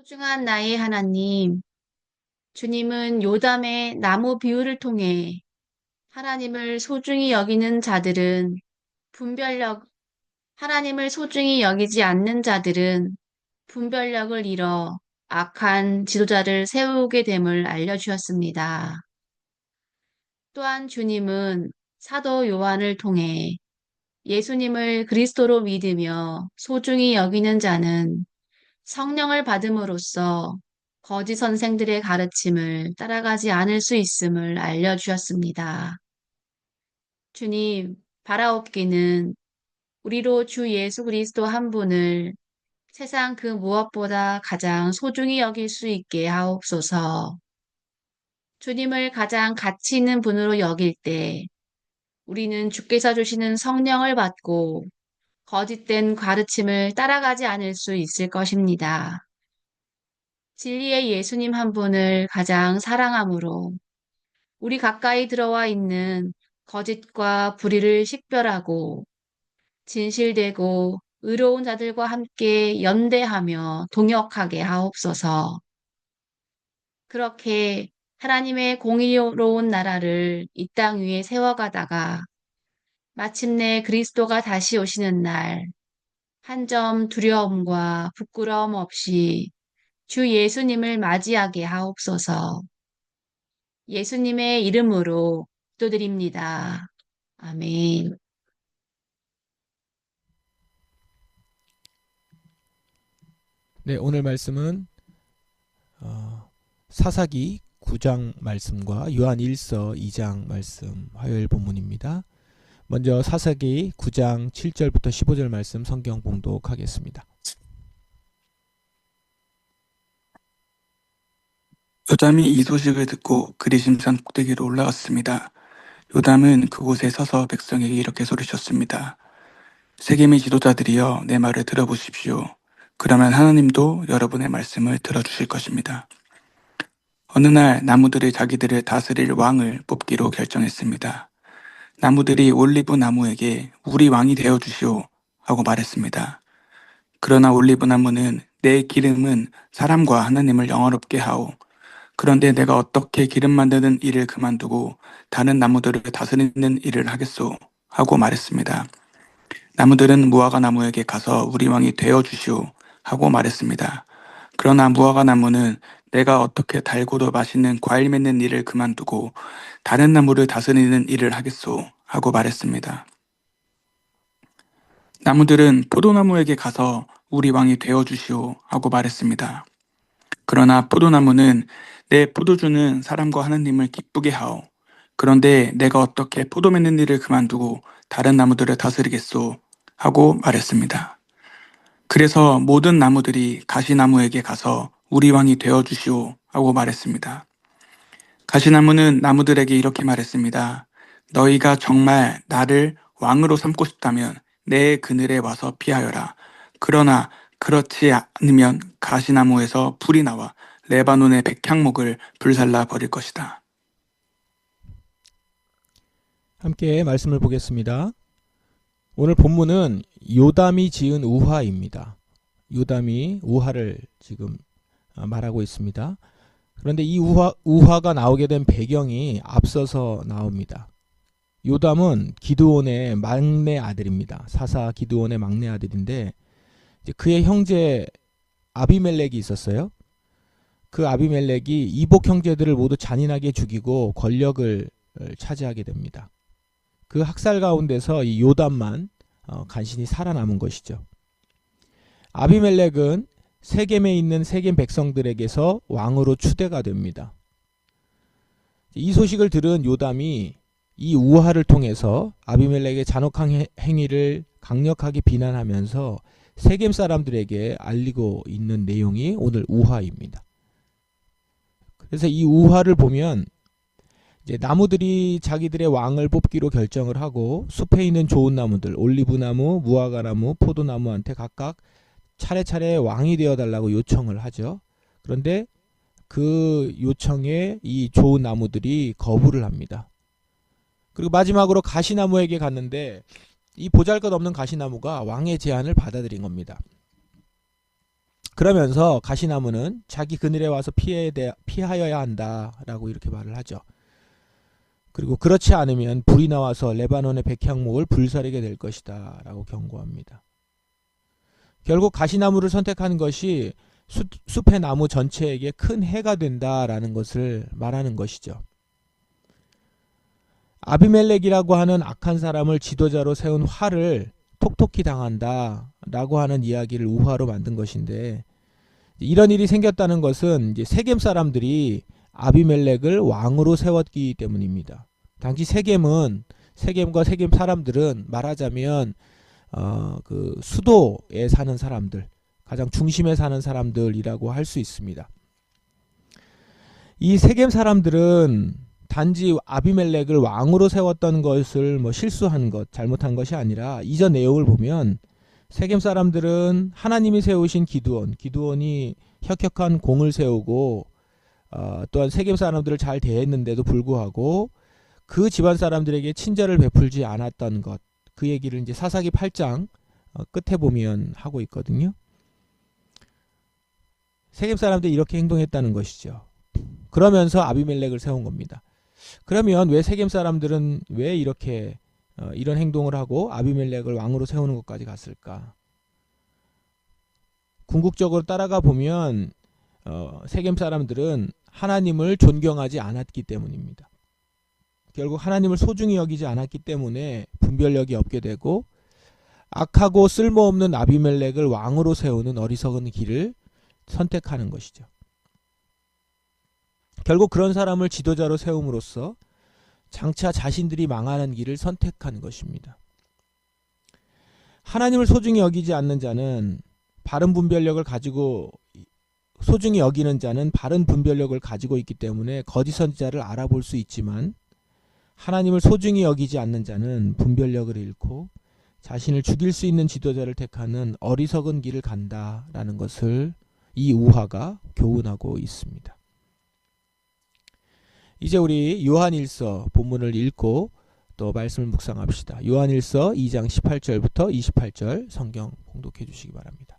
소중한 나의 하나님, 주님은 요담의 나무 비유를 통해 하나님을 소중히 여기는 자들은 분별력, 하나님을 소중히 여기지 않는 자들은 분별력을 잃어 악한 지도자를 세우게 됨을 알려주었습니다. 또한 주님은 사도 요한을 통해 예수님을 그리스도로 믿으며 소중히 여기는 자는 성령을 받음으로써 거짓 선생들의 가르침을 따라가지 않을 수 있음을 알려주었습니다. 주님, 바라옵기는 우리로 주 예수 그리스도 한 분을 세상 그 무엇보다 가장 소중히 여길 수 있게 하옵소서. 주님을 가장 가치 있는 분으로 여길 때 우리는 주께서 주시는 성령을 받고 거짓된 가르침을 따라가지 않을 수 있을 것입니다. 진리의 예수님 한 분을 가장 사랑함으로 우리 가까이 들어와 있는 거짓과 불의를 식별하고 진실되고 의로운 자들과 함께 연대하며 동역하게 하옵소서. 그렇게 하나님의 공의로운 나라를 이 땅 위에 세워가다가 마침내 그리스도가 다시 오시는 날 한 점 두려움과 부끄러움 없이 주 예수님을 맞이하게 하옵소서. 예수님의 이름으로 기도드립니다. 아멘. 네, 오늘 말씀은 사사기 9장 말씀과 요한 1서 2장 말씀 화요일 본문입니다. 먼저 사사기 9장 7절부터 15절 말씀 성경 봉독하겠습니다. 요담이 이 소식을 듣고 그리심산 꼭대기로 올라갔습니다. 요담은 그곳에 서서 백성에게 이렇게 소리쳤습니다. 세겜의 지도자들이여 내 말을 들어보십시오. 그러면 하나님도 여러분의 말씀을 들어주실 것입니다. 어느 날 나무들이 자기들을 다스릴 왕을 뽑기로 결정했습니다. 나무들이 올리브 나무에게 우리 왕이 되어주시오 하고 말했습니다. 그러나 올리브 나무는 내 기름은 사람과 하나님을 영화롭게 하오. 그런데 내가 어떻게 기름 만드는 일을 그만두고 다른 나무들을 다스리는 일을 하겠소? 하고 말했습니다. 나무들은 무화과 나무에게 가서 우리 왕이 되어주시오 하고 말했습니다. 그러나 무화과 나무는 내가 어떻게 달고도 맛있는 과일 맺는 일을 그만두고 다른 나무를 다스리는 일을 하겠소? 하고 말했습니다. 나무들은 포도나무에게 가서 우리 왕이 되어주시오 하고 말했습니다. 그러나 포도나무는 내 포도주는 사람과 하나님을 기쁘게 하오. 그런데 내가 어떻게 포도 맺는 일을 그만두고 다른 나무들을 다스리겠소? 하고 말했습니다. 그래서 모든 나무들이 가시나무에게 가서 우리 왕이 되어주시오 하고 말했습니다. 가시나무는 나무들에게 이렇게 말했습니다. 너희가 정말 나를 왕으로 삼고 싶다면 내 그늘에 와서 피하여라. 그러나 그렇지 않으면 가시나무에서 불이 나와 레바논의 백향목을 불살라 버릴 것이다. 함께 말씀을 보겠습니다. 오늘 본문은 요담이 지은 우화입니다. 요담이 우화를 지금 말하고 있습니다. 그런데 이 우화가 나오게 된 배경이 앞서서 나옵니다. 요담은 기드온의 막내 아들입니다. 사사 기드온의 막내 아들인데 이제 그의 형제 아비멜렉이 있었어요. 그 아비멜렉이 이복 형제들을 모두 잔인하게 죽이고 권력을 차지하게 됩니다. 그 학살 가운데서 이 요담만 간신히 살아남은 것이죠. 아비멜렉은 세겜에 있는 세겜 백성들에게서 왕으로 추대가 됩니다. 이 소식을 들은 요담이 이 우화를 통해서 아비멜렉의 잔혹한 행위를 강력하게 비난하면서 세겜 사람들에게 알리고 있는 내용이 오늘 우화입니다. 그래서 이 우화를 보면 이제 나무들이 자기들의 왕을 뽑기로 결정을 하고 숲에 있는 좋은 나무들, 올리브나무, 무화과나무, 포도나무한테 각각 차례차례 왕이 되어달라고 요청을 하죠. 그런데 그 요청에 이 좋은 나무들이 거부를 합니다. 그리고 마지막으로 가시나무에게 갔는데 이 보잘것없는 가시나무가 왕의 제안을 받아들인 겁니다. 그러면서 가시나무는 자기 그늘에 와서 피하여야 한다라고 이렇게 말을 하죠. 그리고 그렇지 않으면 불이 나와서 레바논의 백향목을 불사르게 될 것이다 라고 경고합니다. 결국 가시나무를 선택하는 것이 숲의 나무 전체에게 큰 해가 된다라는 것을 말하는 것이죠. 아비멜렉이라고 하는 악한 사람을 지도자로 세운 화를 톡톡히 당한다 라고 하는 이야기를 우화로 만든 것인데, 이런 일이 생겼다는 것은 이제 세겜 사람들이 아비멜렉을 왕으로 세웠기 때문입니다. 당시 세겜과 세겜 사람들은 말하자면 그 수도에 사는 사람들, 가장 중심에 사는 사람들이라고 할 수 있습니다. 이 세겜 사람들은 단지 아비멜렉을 왕으로 세웠던 것을 실수한 것, 잘못한 것이 아니라 이전 내용을 보면 세겜 사람들은 하나님이 세우신 기드온이 혁혁한 공을 세우고 또한 세겜 사람들을 잘 대했는데도 불구하고 그 집안 사람들에게 친절을 베풀지 않았던 것, 그 얘기를 이제 사사기 8장 끝에 보면 하고 있거든요. 세겜 사람들이 이렇게 행동했다는 것이죠. 그러면서 아비멜렉을 세운 겁니다. 그러면 왜 세겜 사람들은 왜 이렇게 이런 행동을 하고 아비멜렉을 왕으로 세우는 것까지 갔을까? 궁극적으로 따라가 보면 세겜 사람들은 하나님을 존경하지 않았기 때문입니다. 결국 하나님을 소중히 여기지 않았기 때문에 분별력이 없게 되고 악하고 쓸모없는 아비멜렉을 왕으로 세우는 어리석은 길을 선택하는 것이죠. 결국 그런 사람을 지도자로 세움으로써 장차 자신들이 망하는 길을 선택하는 것입니다. 하나님을 소중히 여기지 않는 자는 바른 분별력을 가지고 소중히 여기는 자는 바른 분별력을 가지고 있기 때문에 거짓 선지자를 알아볼 수 있지만, 하나님을 소중히 여기지 않는 자는 분별력을 잃고 자신을 죽일 수 있는 지도자를 택하는 어리석은 길을 간다라는 것을 이 우화가 교훈하고 있습니다. 이제 우리 요한일서 본문을 읽고 또 말씀을 묵상합시다. 요한일서 2장 18절부터 28절 성경 공독해 주시기 바랍니다.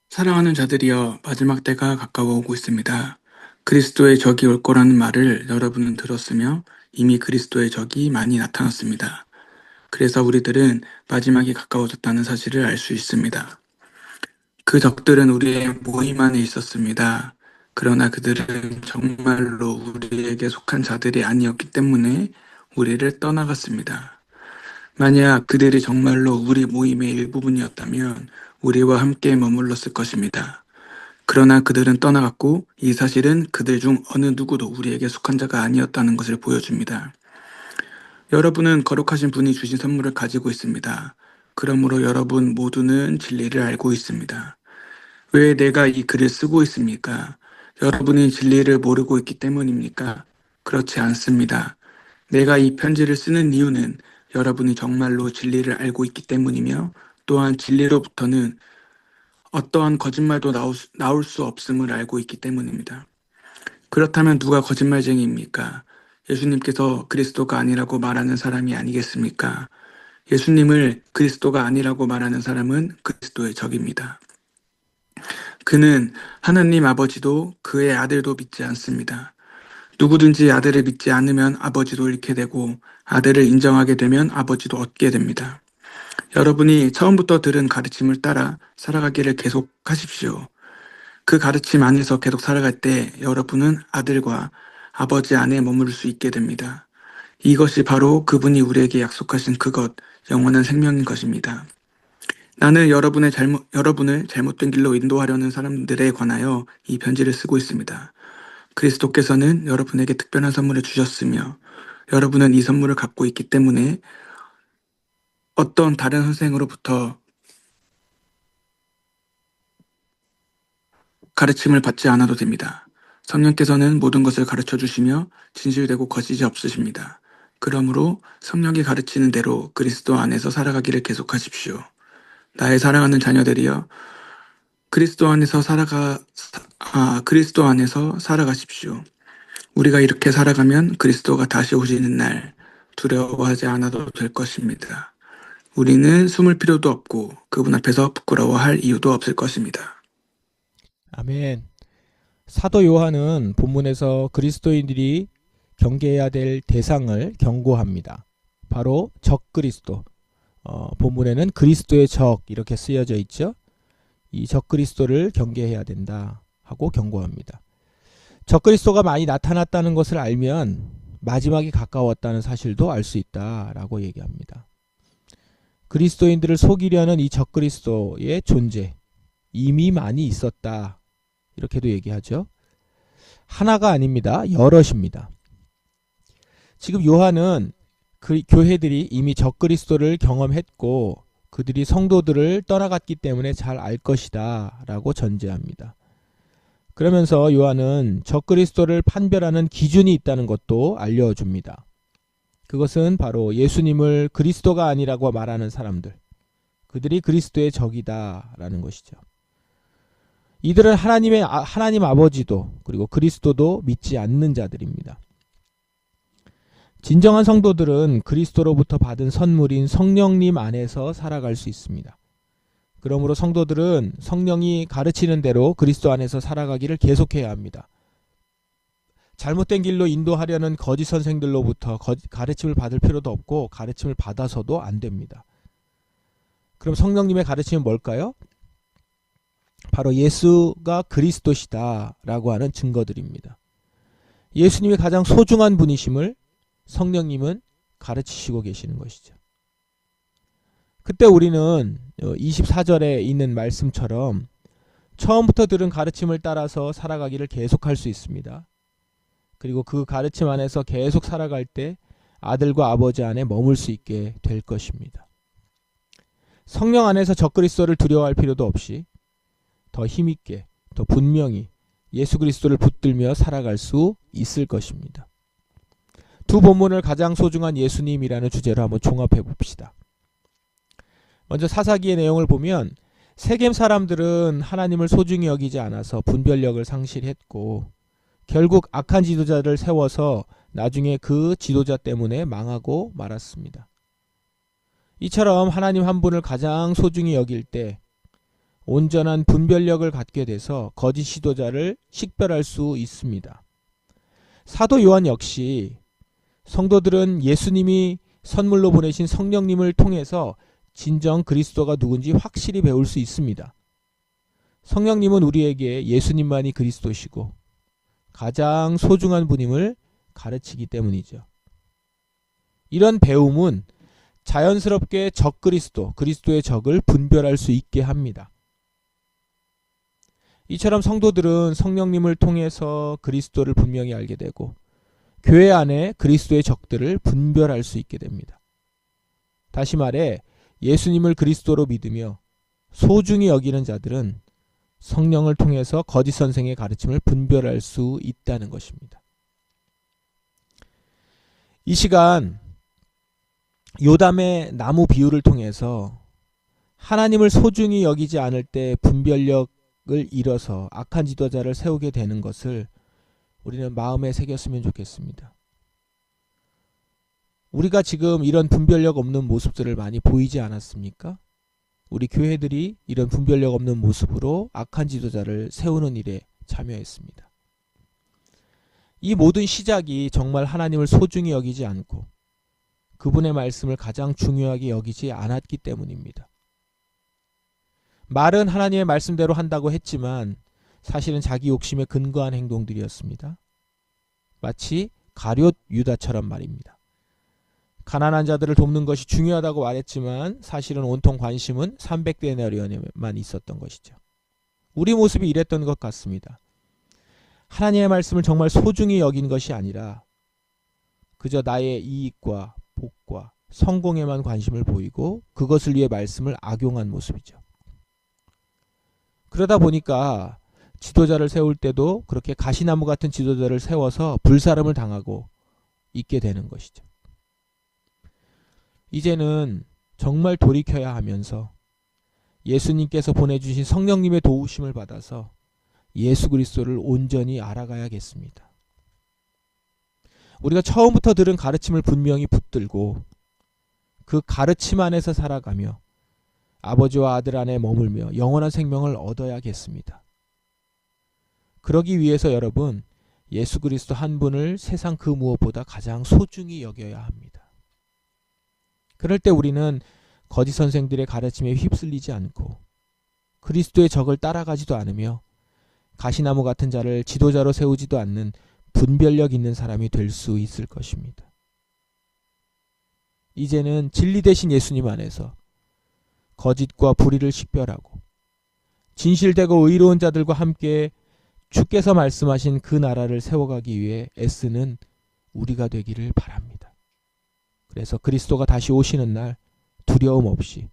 사랑하는 자들이여, 마지막 때가 가까워 오고 있습니다. 그리스도의 적이 올 거라는 말을 여러분은 들었으며 이미 그리스도의 적이 많이 나타났습니다. 그래서 우리들은 마지막이 가까워졌다는 사실을 알 수 있습니다. 그 적들은 우리의 모임 안에 있었습니다. 그러나 그들은 정말로 우리에게 속한 자들이 아니었기 때문에 우리를 떠나갔습니다. 만약 그들이 정말로 우리 모임의 일부분이었다면 우리와 함께 머물렀을 것입니다. 그러나 그들은 떠나갔고 이 사실은 그들 중 어느 누구도 우리에게 속한 자가 아니었다는 것을 보여줍니다. 여러분은 거룩하신 분이 주신 선물을 가지고 있습니다. 그러므로 여러분 모두는 진리를 알고 있습니다. 왜 내가 이 글을 쓰고 있습니까? 여러분이 진리를 모르고 있기 때문입니까? 그렇지 않습니다. 내가 이 편지를 쓰는 이유는 여러분이 정말로 진리를 알고 있기 때문이며, 또한 진리로부터는 어떠한 거짓말도 나올 수 없음을 알고 있기 때문입니다. 그렇다면 누가 거짓말쟁이입니까? 예수님께서 그리스도가 아니라고 말하는 사람이 아니겠습니까? 예수님을 그리스도가 아니라고 말하는 사람은 그리스도의 적입니다. 그는 하나님 아버지도 그의 아들도 믿지 않습니다. 누구든지 아들을 믿지 않으면 아버지도 잃게 되고 아들을 인정하게 되면 아버지도 얻게 됩니다. 여러분이 처음부터 들은 가르침을 따라 살아가기를 계속하십시오. 그 가르침 안에서 계속 살아갈 때 여러분은 아들과 아버지 안에 머무를 수 있게 됩니다. 이것이 바로 그분이 우리에게 약속하신 그것, 영원한 생명인 것입니다. 나는 여러분을 잘못된 길로 인도하려는 사람들에 관하여 이 편지를 쓰고 있습니다. 그리스도께서는 여러분에게 특별한 선물을 주셨으며 여러분은 이 선물을 갖고 있기 때문에 어떤 다른 선생으로부터 가르침을 받지 않아도 됩니다. 성령께서는 모든 것을 가르쳐 주시며 진실되고 거짓이 없으십니다. 그러므로 성령이 가르치는 대로 그리스도 안에서 살아가기를 계속하십시오. 나의 사랑하는 자녀들이여, 그리스도 안에서 살아가십시오. 우리가 이렇게 살아가면 그리스도가 다시 오시는 날 두려워하지 않아도 될 것입니다. 우리는 숨을 필요도 없고 그분 앞에서 부끄러워할 이유도 없을 것입니다. 아멘. 사도 요한은 본문에서 그리스도인들이 경계해야 될 대상을 경고합니다. 바로 적그리스도. 본문에는 그리스도의 적 이렇게 쓰여져 있죠. 이 적그리스도를 경계해야 된다 하고 경고합니다. 적그리스도가 많이 나타났다는 것을 알면 마지막이 가까웠다는 사실도 알 수 있다라고 얘기합니다. 그리스도인들을 속이려는 이 적그리스도의 존재 이미 많이 있었다 이렇게도 얘기하죠. 하나가 아닙니다. 여럿입니다. 지금 요한은 그 교회들이 이미 적그리스도를 경험했고 그들이 성도들을 떠나갔기 때문에 잘 알 것이다 라고 전제합니다. 그러면서 요한은 적그리스도를 판별하는 기준이 있다는 것도 알려줍니다. 그것은 바로 예수님을 그리스도가 아니라고 말하는 사람들, 그들이 그리스도의 적이다 라는 것이죠. 이들은 하나님 아버지도 그리고 그리스도도 믿지 않는 자들입니다. 진정한 성도들은 그리스도로부터 받은 선물인 성령님 안에서 살아갈 수 있습니다. 그러므로 성도들은 성령이 가르치는 대로 그리스도 안에서 살아가기를 계속해야 합니다. 잘못된 길로 인도하려는 거짓 선생들로부터 가르침을 받을 필요도 없고 가르침을 받아서도 안 됩니다. 그럼 성령님의 가르침은 뭘까요? 바로 예수가 그리스도시다 라고 하는 증거들입니다. 예수님이 가장 소중한 분이심을 성령님은 가르치시고 계시는 것이죠. 그때 우리는 24절에 있는 말씀처럼 처음부터 들은 가르침을 따라서 살아가기를 계속할 수 있습니다. 그리고 그 가르침 안에서 계속 살아갈 때 아들과 아버지 안에 머물 수 있게 될 것입니다. 성령 안에서 적그리스도를 두려워할 필요도 없이 더 힘있게, 더 분명히 예수 그리스도를 붙들며 살아갈 수 있을 것입니다. 두 본문을 가장 소중한 예수님이라는 주제로 한번 종합해 봅시다. 먼저 사사기의 내용을 보면 세겜 사람들은 하나님을 소중히 여기지 않아서 분별력을 상실했고 결국 악한 지도자를 세워서 나중에 그 지도자 때문에 망하고 말았습니다. 이처럼 하나님 한 분을 가장 소중히 여길 때 온전한 분별력을 갖게 돼서 거짓 지도자를 식별할 수 있습니다. 사도 요한 역시 성도들은 예수님이 선물로 보내신 성령님을 통해서 진정 그리스도가 누군지 확실히 배울 수 있습니다. 성령님은 우리에게 예수님만이 그리스도시고 가장 소중한 분임을 가르치기 때문이죠. 이런 배움은 자연스럽게 적그리스도, 그리스도의 적을 분별할 수 있게 합니다. 이처럼 성도들은 성령님을 통해서 그리스도를 분명히 알게 되고 교회 안에 그리스도의 적들을 분별할 수 있게 됩니다. 다시 말해 예수님을 그리스도로 믿으며 소중히 여기는 자들은 성령을 통해서 거짓 선생의 가르침을 분별할 수 있다는 것입니다. 이 시간 요담의 나무 비유를 통해서 하나님을 소중히 여기지 않을 때 분별력을 잃어서 악한 지도자를 세우게 되는 것을 우리는 마음에 새겼으면 좋겠습니다. 우리가 지금 이런 분별력 없는 모습들을 많이 보이지 않았습니까? 우리 교회들이 이런 분별력 없는 모습으로 악한 지도자를 세우는 일에 참여했습니다. 이 모든 시작이 정말 하나님을 소중히 여기지 않고 그분의 말씀을 가장 중요하게 여기지 않았기 때문입니다. 말은 하나님의 말씀대로 한다고 했지만 사실은 자기 욕심에 근거한 행동들이었습니다. 마치 가룟 유다처럼 말입니다. 가난한 자들을 돕는 것이 중요하다고 말했지만 사실은 온통 관심은 300데나리온에만 있었던 것이죠. 우리 모습이 이랬던 것 같습니다. 하나님의 말씀을 정말 소중히 여긴 것이 아니라 그저 나의 이익과 복과 성공에만 관심을 보이고 그것을 위해 말씀을 악용한 모습이죠. 그러다 보니까 지도자를 세울 때도 그렇게 가시나무 같은 지도자를 세워서 불사름을 당하고 있게 되는 것이죠. 이제는 정말 돌이켜야 하면서 예수님께서 보내주신 성령님의 도우심을 받아서 예수 그리스도를 온전히 알아가야겠습니다. 우리가 처음부터 들은 가르침을 분명히 붙들고 그 가르침 안에서 살아가며 아버지와 아들 안에 머물며 영원한 생명을 얻어야겠습니다. 그러기 위해서 여러분, 예수 그리스도 한 분을 세상 그 무엇보다 가장 소중히 여겨야 합니다. 그럴 때 우리는 거짓 선생들의 가르침에 휩쓸리지 않고 그리스도의 적을 따라가지도 않으며 가시나무 같은 자를 지도자로 세우지도 않는 분별력 있는 사람이 될 수 있을 것입니다. 이제는 진리 대신 예수님 안에서 거짓과 불의를 식별하고 진실되고 의로운 자들과 함께 주께서 말씀하신 그 나라를 세워가기 위해 애쓰는 우리가 되기를 바랍니다. 그래서 그리스도가 다시 오시는 날 두려움 없이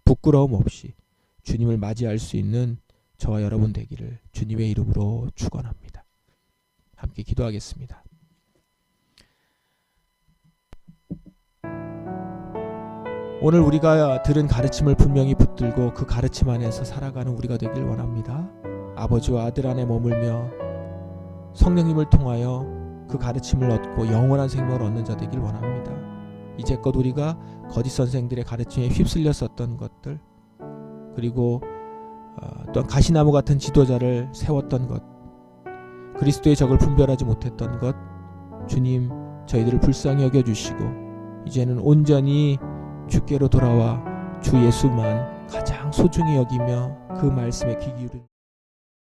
부끄러움 없이 주님을 맞이할 수 있는 저와 여러분 되기를 주님의 이름으로 축원합니다. 함께 기도하겠습니다. 오늘 우리가 들은 가르침을 분명히 붙들고 그 가르침 안에서 살아가는 우리가 되길 원합니다. 아버지와 아들 안에 머물며 성령님을 통하여 그 가르침을 얻고 영원한 생명을 얻는 자 되길 원합니다. 이제껏 우리가 거짓 선생들의 가르침에 휩쓸렸었던 것들, 그리고 또한 가시나무 같은 지도자를 세웠던 것, 그리스도의 적을 분별하지 못했던 것, 주님 저희들을 불쌍히 여겨주시고 이제는 온전히 주께로 돌아와 주 예수만 가장 소중히 여기며 그 말씀에 귀 기울이는